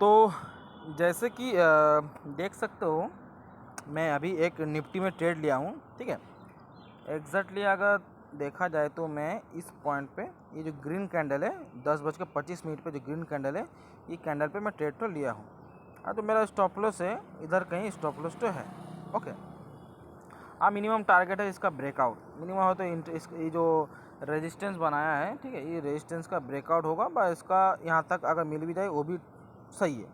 तो जैसे कि देख सकते हो, मैं अभी एक निफ्टी में ट्रेड लिया हूँ, ठीक है। एग्जैक्टली अगर देखा जाए तो मैं इस पॉइंट पे, ये जो ग्रीन कैंडल है 10:25 पे जो ग्रीन कैंडल है, ये कैंडल पे मैं ट्रेड तो लिया हूँ। हाँ, तो मेरा स्टॉप लॉस है इधर, कहीं स्टॉप लॉस तो है। ओके, हाँ, मिनिमम टारगेट है इसका ब्रेकआउट। मिनिमम हो तो ये जो रेजिस्टेंस बनाया है, ठीक है, ये रेजिस्टेंस का ब्रेकआउट होगा, बस इसका यहाँ तक अगर मिल भी जाए वो भी सही है।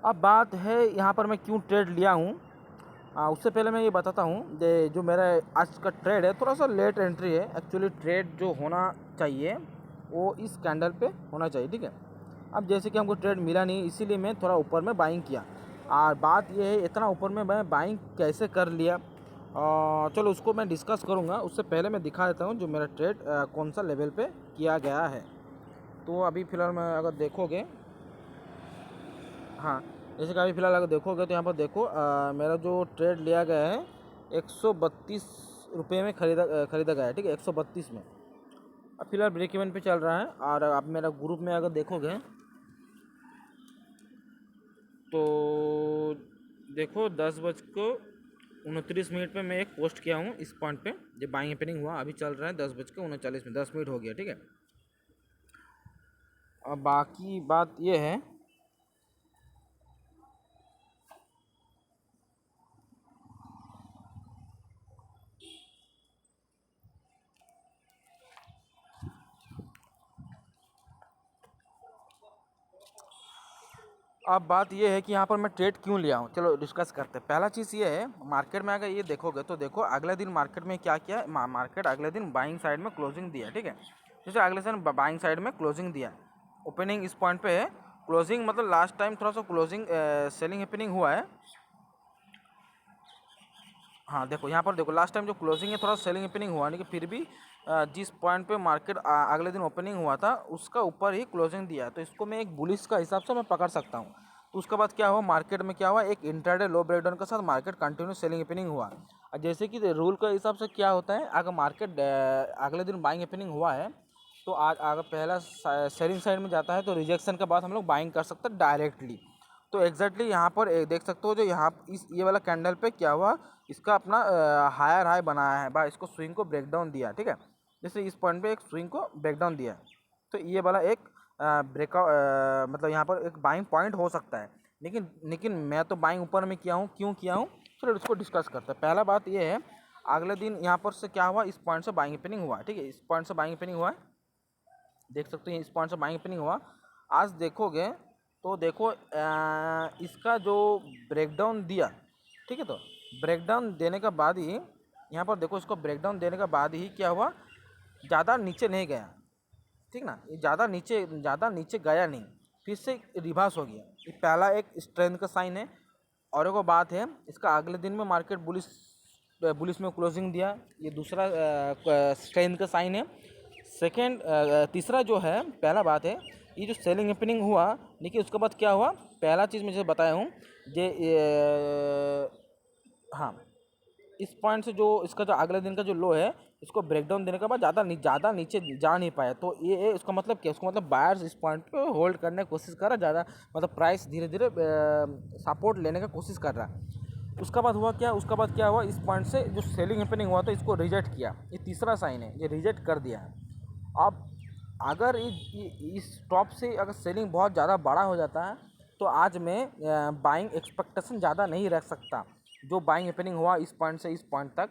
अब बात है यहाँ पर मैं क्यों ट्रेड लिया हूँ। उससे पहले मैं ये बताता हूँ जो मेरा आज का ट्रेड है, थोड़ा सा लेट एंट्री है। एक्चुअली ट्रेड जो होना चाहिए वो इस कैंडल पे होना चाहिए, ठीक है। अब जैसे कि हमको ट्रेड मिला नहीं, इसीलिए मैं थोड़ा ऊपर में बाइंग किया। और बात ये है, इतना ऊपर में मैं बाइंग कैसे कर लिया, चलो उसको मैं डिस्कस करूँगा। उससे पहले मैं दिखा देता हूँ जो मेरा ट्रेड कौन सा लेवल पे किया गया है। तो अभी फ़िलहाल मैं अगर देखोगे, हाँ, जैसे कि अभी फ़िलहाल अगर देखोगे तो यहाँ पर देखो, मेरा जो ट्रेड लिया गया है 132 रुपये में ख़रीदा गया है, ठीक है, 132 में। अब फिलहाल ब्रेक इवन पे चल रहा है। और आप मेरा ग्रुप में अगर देखोगे तो देखो 10:29 पे मैं एक पोस्ट किया हूँ इस पॉइंट पे, जब बाइंग ओपनिंग हुआ। अभी चल रहा है 10:39 में, 10 मिनट हो गया, ठीक है। अब बाकी बात ये है, अब बात ये है कि यहाँ पर मैं ट्रेड क्यों लिया हूँ, चलो डिस्कस करते हैं। पहला चीज़ ये है, मार्केट में अगर ये देखोगे तो देखो अगले दिन मार्केट में क्या किया है। मार्केट अगले दिन बाइंग साइड में क्लोजिंग दिया, ठीक है। जैसे अगले दिन बाइंग साइड में क्लोजिंग दिया, ओपनिंग इस पॉइंट पे है, क्लोजिंग मतलब लास्ट टाइम थोड़ा सा क्लोजिंग सेलिंग ओपनिंग हुआ है। हाँ, देखो यहाँ पर देखो, लास्ट टाइम जो क्लोजिंग है थोड़ा सेलिंग ओपनिंग हुआ, नहीं कि फिर भी जिस पॉइंट पे मार्केट अगले दिन ओपनिंग हुआ था उसका ऊपर ही क्लोजिंग दिया, तो इसको मैं एक बुलिश का हिसाब से मैं पकड़ सकता हूँ। तो उसके बाद क्या हुआ, मार्केट में क्या हुआ, एक इंट्राडे लो ब्रेकडाउन के साथ मार्केट कंटिन्यू सेलिंग ओपनिंग हुआ। और जैसे कि रूल के हिसाब से क्या होता है, अगर मार्केट अगले दिन बाइंग ओपनिंग हुआ है तो आज अगर पहला सेलिंग साइड में जाता है तो रिजेक्शन के बाद हम लोग बाइंग कर सकते हैं डायरेक्टली। तो एग्जैक्टली यहाँ पर देख सकते हो, जो यहाँ इस ये वाला कैंडल पे क्या हुआ, इसका अपना हायर हाई बनाया है, बा इसको स्विंग को ब्रेक डाउन दिया, ठीक है। जैसे इस पॉइंट पे एक स्विंग को ब्रेक डाउन दिया है, तो ये वाला एक ब्रेकआउट, मतलब यहाँ पर एक बाइंग पॉइंट हो सकता है। लेकिन मैं तो बाइंग ऊपर में किया हूँ, क्यों किया हूँ, चलो इसको डिस्कस करते हैं। पहला बात ये है, अगले दिन यहाँ पर से क्या हुआ, इस पॉइंट से बाइंग ओपनिंग हुआ, ठीक है, इस पॉइंट से बाइंग ओपनिंग हुआ है, देख सकते हैं, इस पॉइंट से बाइंग ओपनिंग हुआ। आज देखोगे तो देखो इसका जो ब्रेकडाउन दिया, ठीक है, तो ब्रेकडाउन देने के बाद ही यहाँ पर देखो, इसको ब्रेकडाउन देने के बाद ही क्या हुआ, ज़्यादा नीचे नहीं गया, ठीक ना, ये ज़्यादा नीचे गया नहीं, फिर से रिवर्स हो गया। ये पहला एक स्ट्रेंथ का साइन है। और एक बात है, इसका अगले दिन में मार्केट बुलिश में क्लोजिंग दिया, ये दूसरा स्ट्रेंथ का साइन है। सेकेंड, तीसरा जो है, पहला बात है ये जो सेलिंग ओपनिंग हुआ, देखिए उसके बाद क्या हुआ, पहला चीज़ मैं जैसे बताया हूँ, हाँ, इस पॉइंट से जो इसका जो अगले दिन का जो लो है, इसको ब्रेकडाउन देने के बाद ज़्यादा नीचे जा नहीं पाया, तो ये उसका मतलब क्या, उसका मतलब बायर्स इस पॉइंट पे होल्ड करने की कोशिश कर रहा है, ज़्यादा मतलब प्राइस धीरे धीरे सपोर्ट लेने का कोशिश कर रहा है। उसका बाद हुआ क्या, उसका बाद क्या हुआ, इस पॉइंट से जो सेलिंग ओपनिंग हुआ तो इसको रिजेक्ट किया, ये तीसरा साइन है, ये रिजेक्ट कर दिया है। अब अगर इस टॉप से अगर सेलिंग बहुत ज़्यादा बड़ा हो जाता है तो आज मैं बाइंग एक्सपेक्टेशन ज़्यादा नहीं रख सकता। जो बाइंग ओपनिंग हुआ इस पॉइंट से इस पॉइंट तक,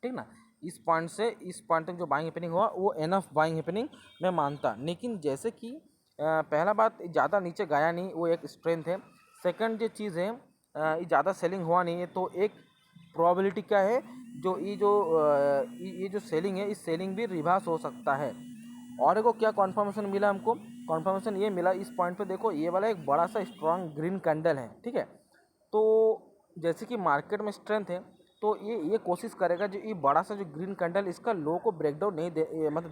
ठीक ना, इस पॉइंट से इस पॉइंट तक जो बाइंग ओपनिंग हुआ वो एनफ बाइंग ओपनिंग मैं मानता। लेकिन जैसे कि पहला बात, ज़्यादा नीचे गया नहीं, वो एक स्ट्रेंथ है। सेकंड जो चीज़ है, ये ज़्यादा सेलिंग हुआ नहीं है, तो एक प्रोबेबिलिटी क्या है, ये जो सेलिंग है, इस सेलिंग भी रिवर्स हो सकता है। और को क्या कॉन्फर्मेशन मिला हमको, कॉन्फर्मेशन ये मिला, इस पॉइंट पे देखो ये वाला एक बड़ा सा स्ट्रॉन्ग ग्रीन कैंडल है, ठीक है। तो जैसे कि मार्केट में स्ट्रेंथ है, तो ये कोशिश करेगा जो ये बड़ा सा जो ग्रीन कैंडल, इसका लो को ब्रेकडाउन नहीं दे, मतलब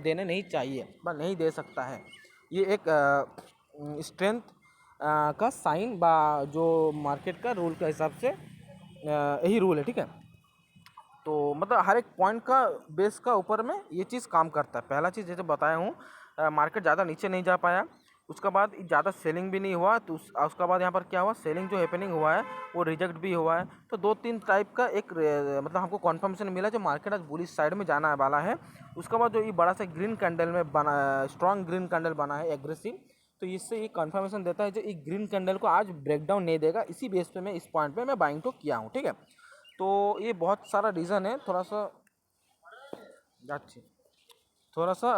देने नहीं चाहिए, बस नहीं दे सकता है। ये एक स्ट्रेंथ का साइन बा, जो मार्केट का रूल के हिसाब से यही रूल है, ठीक है। तो मतलब हर एक पॉइंट का बेस का ऊपर में ये चीज़ काम करता है। पहला चीज़ जैसे बताया हूँ, मार्केट ज़्यादा नीचे नहीं जा पाया, उसके बाद ज़्यादा सेलिंग भी नहीं हुआ, तो उसका बाद यहाँ पर क्या हुआ, सेलिंग जो हैपनिंग हुआ है वो रिजेक्ट भी हुआ है। तो 2-3 टाइप का एक मतलब हमको कन्फर्मेशन मिला जो मार्केट आज बुलिश साइड में जाना वाला है। उसके बाद जो ये बड़ा सा ग्रीन कैंडल में बना, स्ट्रॉन्ग ग्रीन कैंडल बना है एग्रेसिव, तो इससे ये कन्फर्मेशन देता है जो ये ग्रीन कैंडल को आज ब्रेकडाउन नहीं देगा। इसी बेस पे मैं इस पॉइंट पे मैं बाइंग तो किया हूँ, ठीक है। तो ये बहुत सारा रीज़न है, थोड़ा सा थोड़ा सा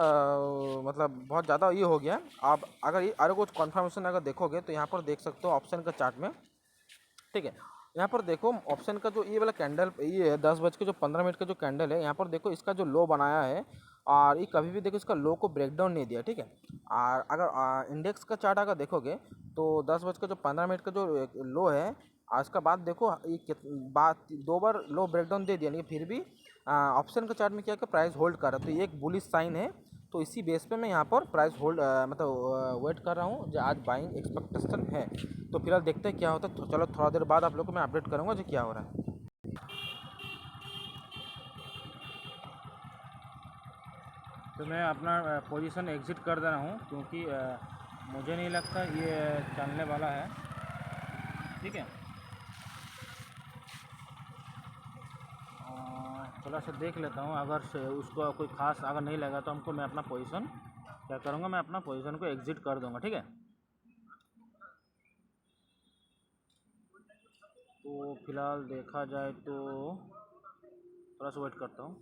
मतलब बहुत ज़्यादा ये हो गया। आप अगर ये अगर कुछ कन्फर्मेशन अगर देखोगे तो यहाँ पर देख सकते हो ऑप्शन का चार्ट में, ठीक है। यहाँ पर देखो ऑप्शन का जो ये वाला कैंडल, ये है 10 बज के जो 15 मिनट का जो कैंडल है, यहाँ पर देखो इसका जो लो बनाया है और ये कभी भी देखो इसका लो को ब्रेकडाउन नहीं दिया, ठीक है। और अगर इंडेक्स का चार्ट अगर देखोगे तो 10 बज के जो 15 मिनट का जो लो है, आज का बाद देखो ये बात 2 बार लो ब्रेकडाउन दे दिया, लेकिन फिर भी ऑप्शन का चार्ट में क्या है कि प्राइस होल्ड कर रहा है, तो ये एक बुलिश साइन है। तो इसी बेस पे मैं यहाँ पर प्राइस होल्ड मतलब वेट कर रहा हूँ जो आज बाइंग एक्सपेक्टेशन है। तो फिलहाल देखते हैं क्या होता है। तो चलो थोड़ा देर बाद आप लोग को मैं अपडेट करूँगा जो क्या हो रहा है। तो मैं अपना पोजीशन एग्ज़िट कर दे रहा हूँ, क्योंकि मुझे नहीं लगता ये चलने वाला है, ठीक है। थोड़ा सा देख लेता हूँ, अगर से उसको कोई खास अगर नहीं लगा तो हमको मैं अपना पोजीशन क्या करूँगा, मैं अपना पोजीशन को एग्ज़िट कर दूँगा, ठीक है। तो फिलहाल देखा जाए तो थोड़ा सा वेट करता हूँ।